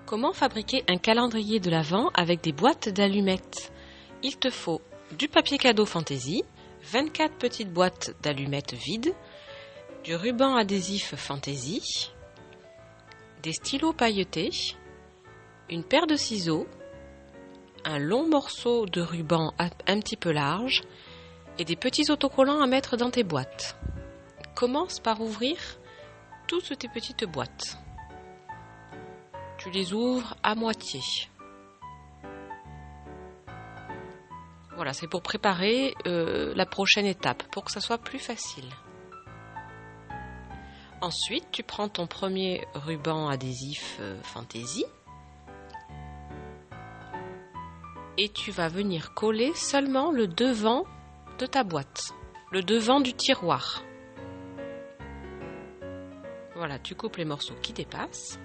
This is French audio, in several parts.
Comment fabriquer un calendrier de l'Avent avec des boîtes d'allumettes? Il te faut du papier cadeau Fantaisie, 24 petites boîtes d'allumettes vides, du ruban adhésif Fantaisie, des stylos pailletés, une paire de ciseaux, un long morceau de ruban un petit peu large et des petits autocollants à mettre dans tes boîtes. Commence par ouvrir toutes tes petites boîtes. Tu les ouvres à moitié. Voilà, c'est pour préparer la prochaine étape, pour que ça soit plus facile. Ensuite, tu prends ton premier ruban adhésif Fantaisie et tu vas venir coller seulement le devant de ta boîte, le devant du tiroir. Voilà, tu coupes les morceaux qui dépassent.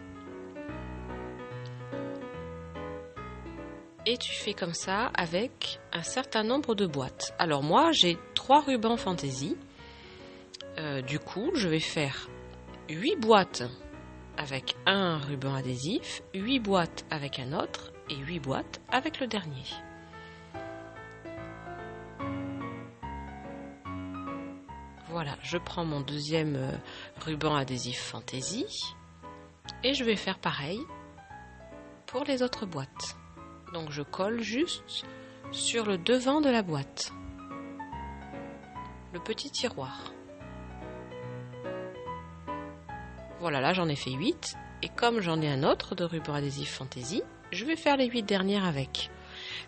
Et tu fais comme ça avec un certain nombre de boîtes. Alors moi, j'ai 3 rubans Fantaisie. Du coup, je vais faire 8 boîtes avec un ruban adhésif, 8 boîtes avec un autre et 8 boîtes avec le dernier. Voilà, je prends mon deuxième ruban adhésif Fantaisie et je vais faire pareil pour les autres boîtes. Donc je colle juste sur le devant de la boîte, le petit tiroir. Voilà, là j'en ai fait 8. Et comme j'en ai un autre de ruban adhésif Fantaisie, je vais faire les 8 dernières avec.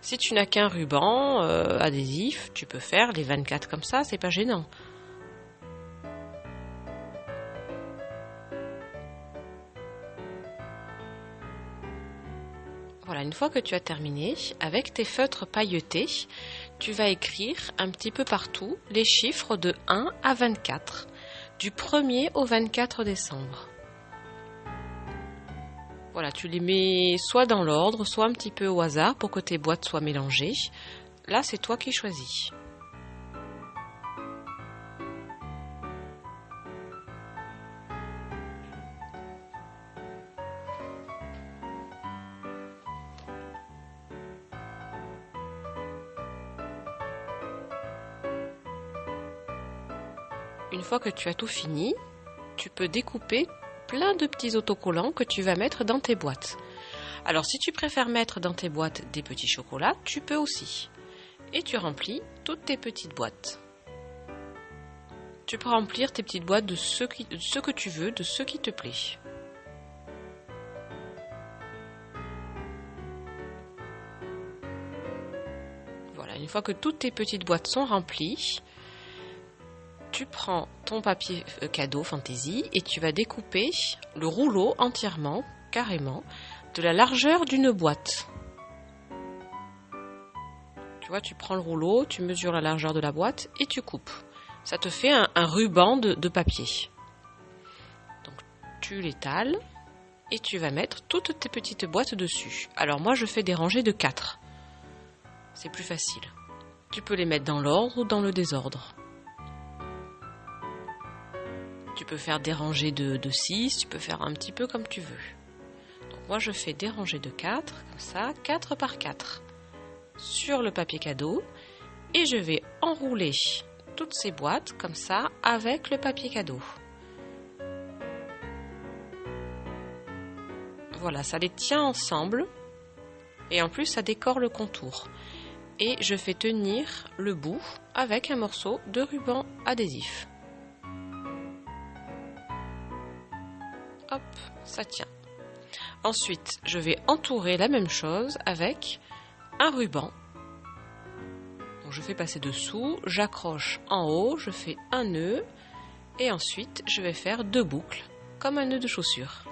Si tu n'as qu'un ruban adhésif, tu peux faire les 24 comme ça, c'est pas gênant. Voilà, une fois que tu as terminé, avec tes feutres pailletés, tu vas écrire un petit peu partout les chiffres de 1 à 24, du 1er au 24 décembre. Voilà, tu les mets soit dans l'ordre, soit un petit peu au hasard pour que tes boîtes soient mélangées. Là, c'est toi qui choisis. Une fois que tu as tout fini, tu peux découper plein de petits autocollants que tu vas mettre dans tes boîtes. Alors si tu préfères mettre dans tes boîtes des petits chocolats, tu peux aussi. Et tu remplis toutes tes petites boîtes. Tu peux remplir tes petites boîtes de ce que tu veux, de ce qui te plaît. Voilà, une fois que toutes tes petites boîtes sont remplies, tu prends ton papier cadeau Fantaisie et tu vas découper le rouleau entièrement, carrément, de la largeur d'une boîte. Tu vois, tu prends le rouleau, tu mesures la largeur de la boîte et tu coupes. Ça te fait un ruban de papier. Donc tu l'étales et tu vas mettre toutes tes petites boîtes dessus. Alors moi je fais des rangées de 4. C'est plus facile. Tu peux les mettre dans l'ordre ou dans le désordre. Tu peux faire des rangées de 6, tu peux faire un petit peu comme tu veux. Donc moi je fais des rangées de 4, comme ça, 4 par 4, sur le papier cadeau. Et je vais enrouler toutes ces boîtes, comme ça, avec le papier cadeau. Voilà, ça les tient ensemble. Et en plus ça décore le contour. Et je fais tenir le bout avec un morceau de ruban adhésif. Hop, ça tient. Ensuite, je vais entourer la même chose avec un ruban. Donc, je fais passer dessous, j'accroche en haut, je fais un nœud et ensuite je vais faire 2 boucles comme un nœud de chaussure.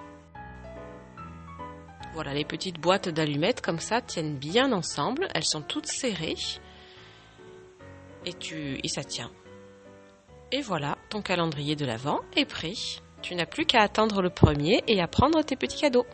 Voilà, les petites boîtes d'allumettes comme ça tiennent bien ensemble, elles sont toutes serrées et ça tient. Et voilà, ton calendrier de l'Avent est prêt. Tu n'as plus qu'à attendre le premier et à prendre tes petits cadeaux.